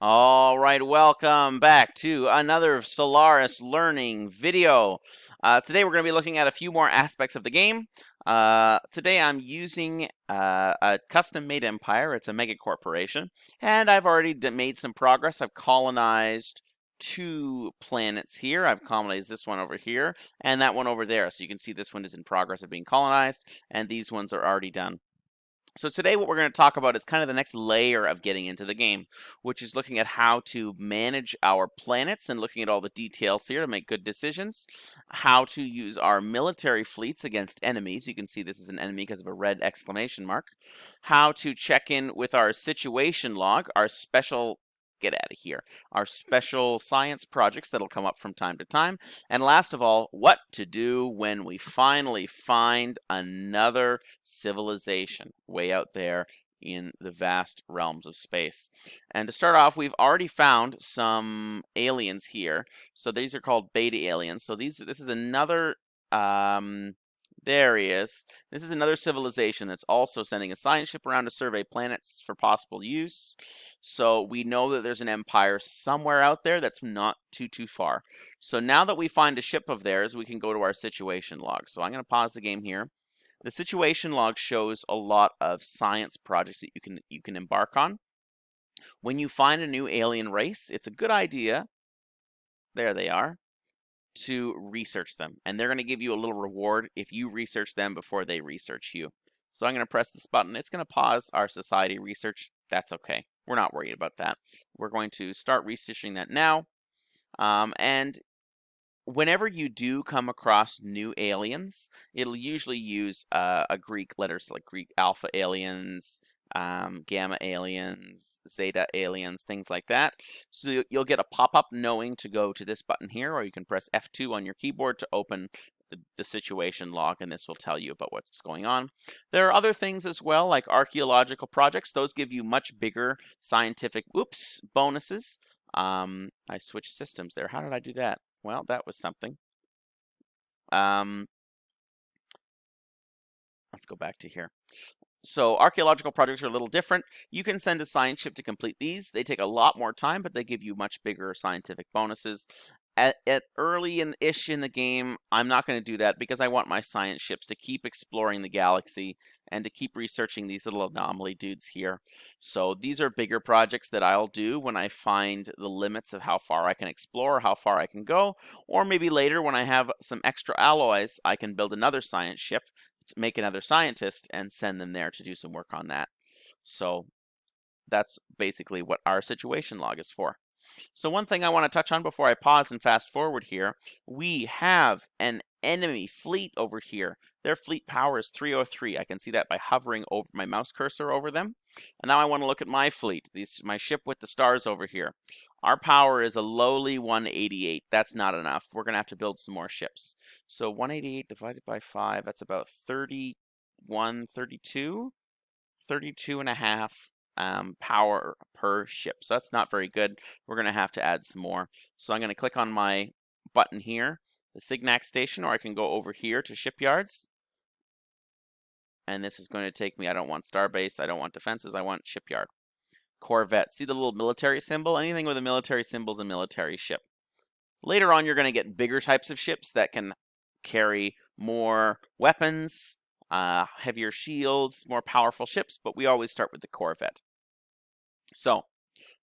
All right, welcome back to another Stellaris learning video. Today we're going to be looking at a few more aspects of the game. Today I'm using a custom-made empire. It's a mega corporation, and I've already made some progress. I've colonized 2 planets here. I've colonized this one over here and that one over there. So you can see this one is in progress of being colonized, and these ones are already done. So today what we're going to talk about is kind of the next layer of getting into the game, which is looking at how to manage our planets and looking at all the details here to make good decisions, how to use our military fleets against enemies. You can see this is an enemy because of a red exclamation mark. How to check in with our situation log, our special get out of here. Our special science projects that'll come up from time to time. And last of all, what to do when we finally find another civilization way out there in the vast realms of space. And to start off, we've already found some aliens here. So these are called beta aliens. So this is another there he is. This is another civilization that's also sending a science ship around to survey planets for possible use. So we know that there's an empire somewhere out there that's not too far. So now that we find a ship of theirs, we can go to our situation log. So I'm going to pause the game here. The situation log shows a lot of science projects that you can embark on. When you find a new alien race, it's a good idea. There they are. To research them, and they're going to give you a little reward if you research them before they research you. So I'm going to press this button. It's going to pause our society research. That's okay. We're not worried about that. We're going to start researching that now. And whenever you do come across new aliens, it'll usually use a Greek letters like Greek alpha aliens, gamma aliens, zeta aliens, things like that. So you'll get a pop-up knowing to go to this button here, or you can press F2 on your keyboard to open the situation log, and this will tell you about what's going on. There are other things as well, like archaeological projects. Those give you much bigger scientific, bonuses. I switched systems there. How did I do that? Well, that was something. Let's go back to here. So archaeological projects are a little different. You can send a science ship to complete these. They take a lot more time, but they give you much bigger scientific bonuses. At early-ish in the game, I'm not going to do that because I want my science ships to keep exploring the galaxy and to keep researching these little anomaly dudes here. So these are bigger projects that I'll do when I find the limits of how far I can explore, how far I can go, or maybe later when I have some extra alloys, I can build another science ship, make another scientist, and send them there to do some work on that. So that's basically what our situation log is for. So one thing I want to touch on before I pause and fast forward here, we have an enemy fleet over here. Their fleet power is 303. I can see that by hovering over my mouse cursor over them. And now I want to look at my fleet, my ship with the stars over here. Our power is a lowly 188. That's not enough. We're going to have to build some more ships. So 188 divided by 5, that's about 31, 32 and a half power per ship. So that's not very good. We're going to have to add some more. So I'm going to click on my button here, the Signac station, or I can go over here to shipyards. And this is going to take me, I don't want starbase, I don't want defenses, I want shipyard. Corvette. See the little military symbol? Anything with a military symbol is a military ship. Later on, you're going to get bigger types of ships that can carry more weapons, heavier shields, more powerful ships, but we always start with the Corvette. So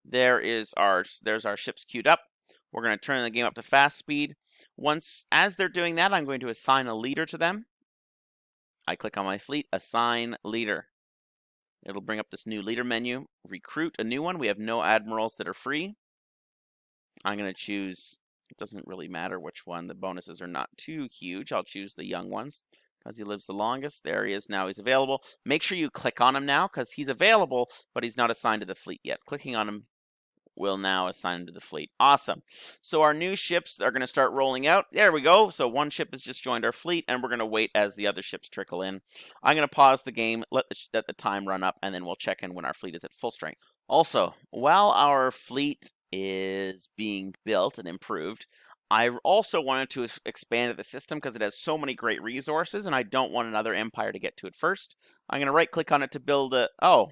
there's our ships queued up. We're going to turn the game up to fast speed. As they're doing that, I'm going to assign a leader to them. I click on my fleet, assign leader. It'll bring up this new leader menu. Recruit a new one. We have no admirals that are free. I'm going to choose, it doesn't really matter which one. The bonuses are not too huge. I'll choose the young ones because he lives the longest. There he is. Now he's available. Make sure you click on him now because he's available, but he's not assigned to the fleet yet. Clicking on him will now assign him to the fleet. Awesome. So our new ships are going to start rolling out. There we go. So one ship has just joined our fleet, and we're going to wait as the other ships trickle in. I'm going to pause the game, let the time run up, and then we'll check in when our fleet is at full strength. Also, while our fleet is being built and improved, I also wanted to expand the system because it has so many great resources, and I don't want another empire to get to it first. I'm going to right-click on it to build a... Oh,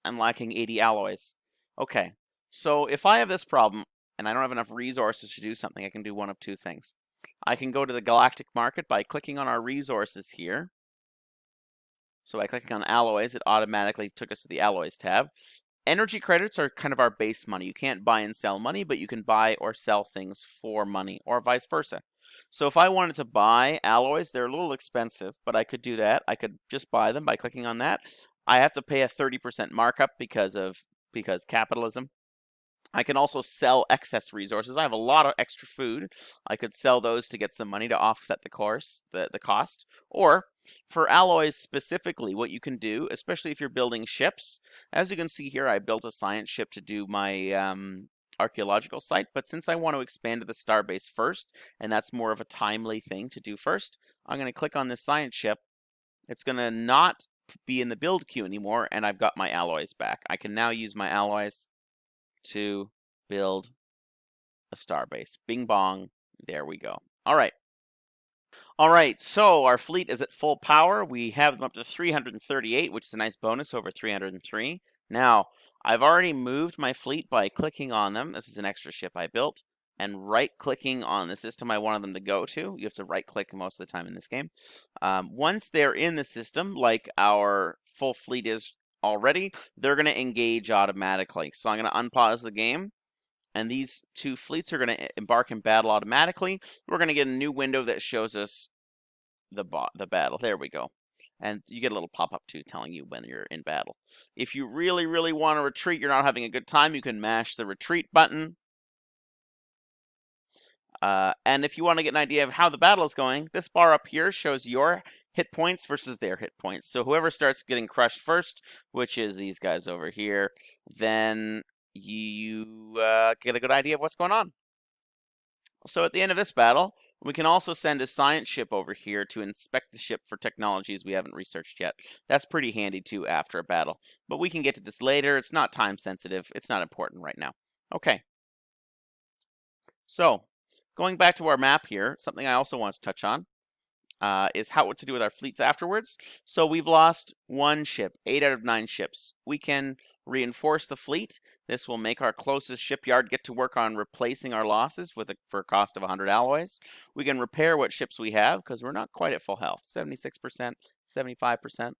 I'm lacking 80 alloys. Okay. So if I have this problem and I don't have enough resources to do something, I can do one of two things. I can go to the galactic market by clicking on our resources here. So by clicking on alloys, it automatically took us to the alloys tab. Energy credits are kind of our base money. You can't buy and sell money, but you can buy or sell things for money, or vice versa. So if I wanted to buy alloys, they're a little expensive, but I could do that. I could just buy them by clicking on that. I have to pay a 30% markup because capitalism. I can also sell excess resources. I have a lot of extra food. I could sell those to get some money to offset the cost. Or for alloys specifically, what you can do, especially if you're building ships, as you can see here, I built a science ship to do my archaeological site, but since I want to expand to the starbase first, and that's more of a timely thing to do first, I'm going to click on this science ship. It's going to not be in the build queue anymore, and I've got my alloys back. I can now use my alloys to build a starbase. Bing bong. There we go. All right. All right, so our fleet is at full power. We have them up to 338, which is a nice bonus over 303. Now, I've already moved my fleet by clicking on them. This is an extra ship I built. And right-clicking on the system I wanted them to go to. You have to right-click most of the time in this game. Once they're in the system, like our full fleet is already, they're going to engage automatically. So I'm going to unpause the game, and these two fleets are going to embark in battle automatically. We're going to get a new window that shows us the battle. There we go. And you get a little pop-up too telling you when you're in battle. If you really, really want to retreat, you're not having a good time, you can mash the retreat button. And if you want to get an idea of how the battle is going, this bar up here shows your hit points versus their hit points. So whoever starts getting crushed first, which is these guys over here, then you get a good idea of what's going on. So at the end of this battle, we can also send a science ship over here to inspect the ship for technologies we haven't researched yet. That's pretty handy too after a battle. But we can get to this later. It's not time sensitive. It's not important right now. Okay. So going back to our map here, something I also want to touch on is what to do with our fleets afterwards. So we've lost one ship, 8 out of 9 ships. We can reinforce the fleet. This will make our closest shipyard get to work on replacing our losses for a cost of 100 alloys. We can repair what ships we have because we're not quite at full health, 76%, 75%.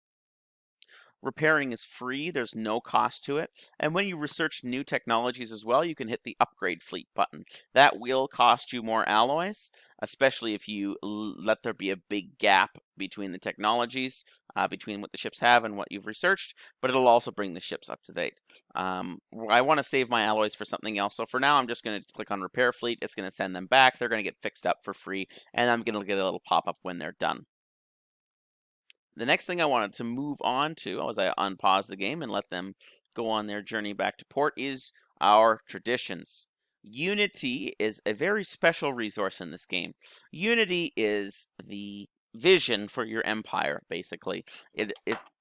Repairing is free. There's no cost to it. And when you research new technologies as well, you can hit the upgrade fleet button. That will cost you more alloys, especially if you let there be a big gap between the technologies, between what the ships have and what you've researched, but it'll also bring the ships up to date. I want to save my alloys for something else. So for now, I'm just going to click on repair fleet. It's going to send them back. They're going to get fixed up for free, and I'm going to get a little pop-up when they're done. The next thing I wanted to move on to, as I unpause the game and let them go on their journey back to port, is our traditions. Unity is a very special resource in this game. Unity is the vision for your empire, basically. It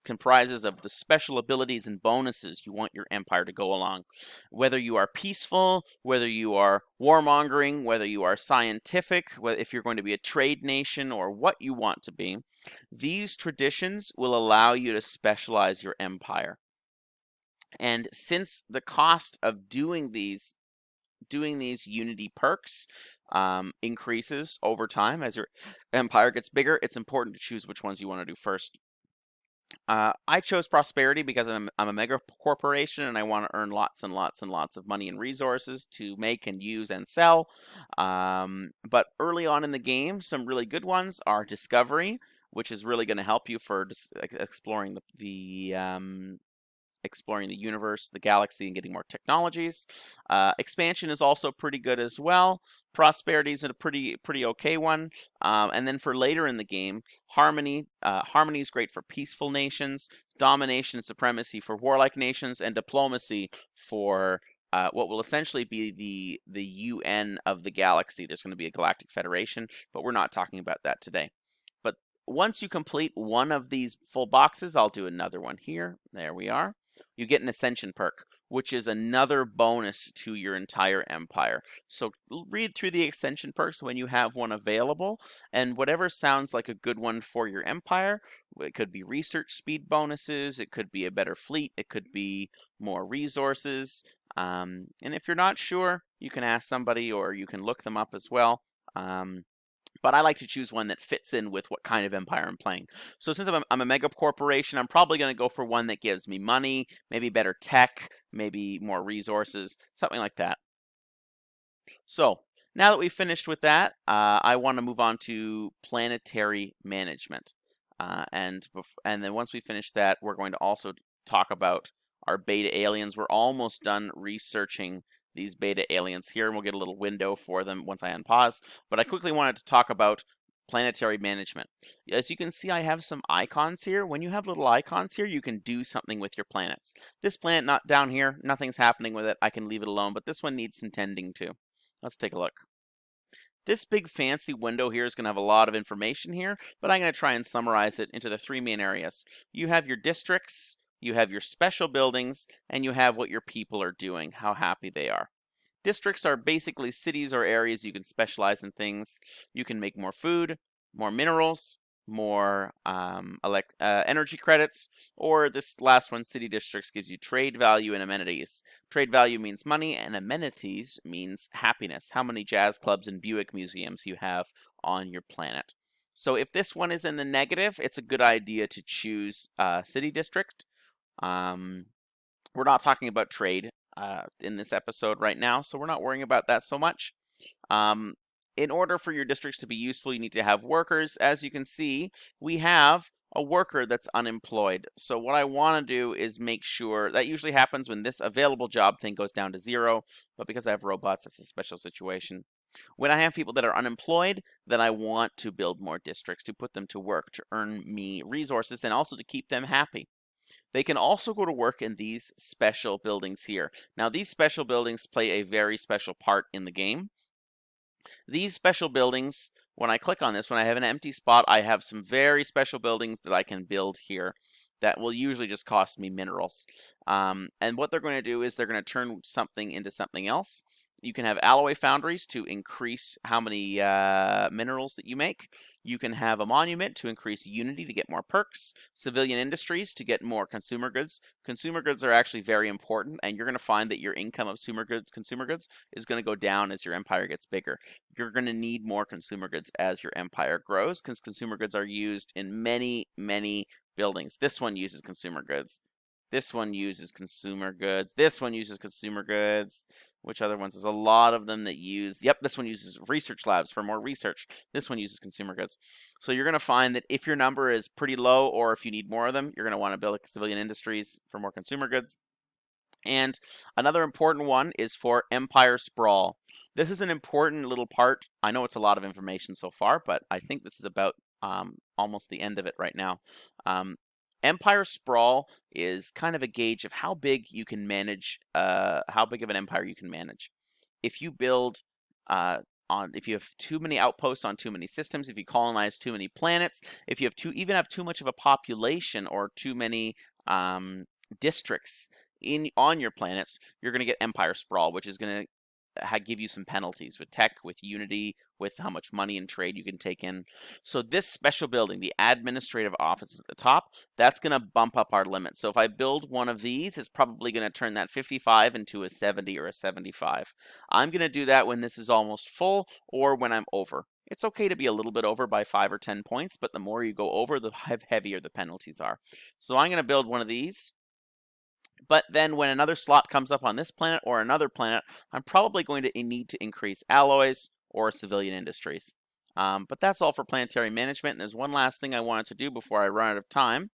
comprises of the special abilities and bonuses you want your empire to go along. Whether you are peaceful, whether you are warmongering, whether you are scientific, if you're going to be a trade nation or what you want to be, these traditions will allow you to specialize your empire. And since the cost of doing these Unity perks increases over time as your empire gets bigger, it's important to choose which ones you want to do first. I chose prosperity because I'm a mega corporation and I want to earn lots and lots and lots of money and resources to make and use and sell. But early on in the game, some really good ones are discovery, which is really going to help you for exploring exploring the universe, the galaxy, and getting more technologies. Expansion is also pretty good as well. Prosperity is a pretty okay one. And then for later in the game, harmony. Harmony is great for peaceful nations. Domination and supremacy for warlike nations, and diplomacy for what will essentially be the UN of the galaxy. There's going to be a galactic federation, but we're not talking about that today. But once you complete one of these full boxes, I'll do another one here. There we are. You get an Ascension perk, which is another bonus to your entire empire. So read through the Ascension perks when you have one available, and whatever sounds like a good one for your empire. It could be research speed bonuses, it could be a better fleet, it could be more resources. And if you're not sure, you can ask somebody or you can look them up as well. But I like to choose one that fits in with what kind of empire I'm playing. So since I'm a mega corporation, I'm probably going to go for one that gives me money, maybe better tech, maybe more resources, something like that. So now that we've finished with that, I want to move on to planetary management. And then once we finish that, we're going to also talk about our beta aliens. We're almost done researching these beta aliens here, and we'll get a little window for them once I unpause. But I quickly wanted to talk about planetary management. As you can see, I have some icons here. When you have little icons here, you can do something with your planets. This planet not down here, nothing's happening with it. I can leave it alone, but this one needs some tending to. Let's take a look. This big fancy window here is going to have a lot of information here, but I'm going to try and summarize it into the three main areas. You have your districts, you have your special buildings, and you have what your people are doing, how happy they are. Districts are basically cities or areas you can specialize in things. You can make more food, more minerals, more energy credits, or this last one, city districts, gives you trade value and amenities. Trade value means money, and amenities means happiness, how many jazz clubs and Buick museums you have on your planet. So if this one is in the negative, it's a good idea to choose city district. We're not talking about trade in this episode right now, so we're not worrying about that so much. In order for your districts to be useful, you need to have workers. As you can see, we have a worker that's unemployed. So what I want to do is make sure that usually happens when this available job thing goes down to 0, but because I have robots, that's a special situation. When I have people that are unemployed, then I want to build more districts to put them to work, to earn me resources, and also to keep them happy. They can also go to work in these special buildings here. Now, these special buildings play a very special part in the game. These special buildings, when I click on this, when I have an empty spot, I have some very special buildings that I can build here that will usually just cost me minerals. And what they're going to do is they're going to turn something into something else. You can have alloy foundries to increase how many minerals that you make. You can have a monument to increase unity to get more perks. Civilian industries to get more consumer goods. Consumer goods are actually very important, and you're going to find that your income of consumer goods is going to go down as your empire gets bigger. You're going to need more consumer goods as your empire grows, because consumer goods are used in many, many buildings. This one uses consumer goods. This one uses consumer goods. This one uses consumer goods. Which other ones? There's a lot of them that use, yep, this one uses research labs for more research. This one uses consumer goods. So you're going to find that if your number is pretty low, or if you need more of them, you're going to want to build civilian industries for more consumer goods. And another important one is for empire sprawl. This is an important little part. I know it's a lot of information so far, but I think this is about almost the end of it right now. Empire sprawl is kind of a gauge of how big you can manage, how big of an empire you can manage. If you build if you have too many outposts on too many systems, if you colonize too many planets, if you have even have too much of a population or too many districts on your planets, you're going to get empire sprawl, which is going to give you some penalties with tech, with unity, with how much money and trade you can take in. So this special building, the administrative office at the top, that's going to bump up our limit. So if I build one of these, it's probably going to turn that 55 into a 70 or a 75. I'm going to do that when this is almost full or when I'm over. It's okay to be a little bit over by 5 or 10 points, but the more you go over, the heavier the penalties are. So I'm going to build one of these. But then when another slot comes up on this planet or another planet, I'm probably going to need to increase alloys or civilian industries. But that's all for planetary management. And there's one last thing I wanted to do before I run out of time.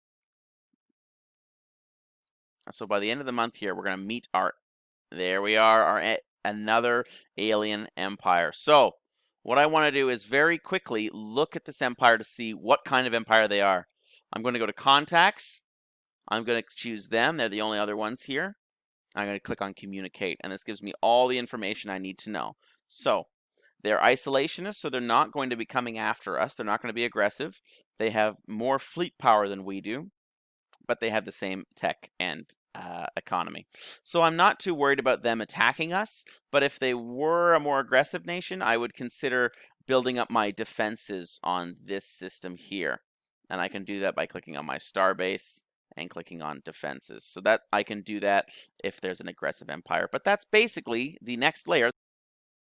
So by the end of the month here, we're going to meet there we are, another alien empire. So what I want to do is very quickly look at this empire to see what kind of empire they are. I'm going to go to contacts. I'm going to choose them. They're the only other ones here. I'm going to click on communicate, and this gives me all the information I need to know. So they're isolationists, so they're not going to be coming after us. They're not going to be aggressive. They have more fleet power than we do, but they have the same tech and economy. So I'm not too worried about them attacking us, but if they were a more aggressive nation, I would consider building up my defenses on this system here. And I can do that by clicking on my star base and clicking on defenses. So that I can do that if there's an aggressive empire. But that's basically the next layer.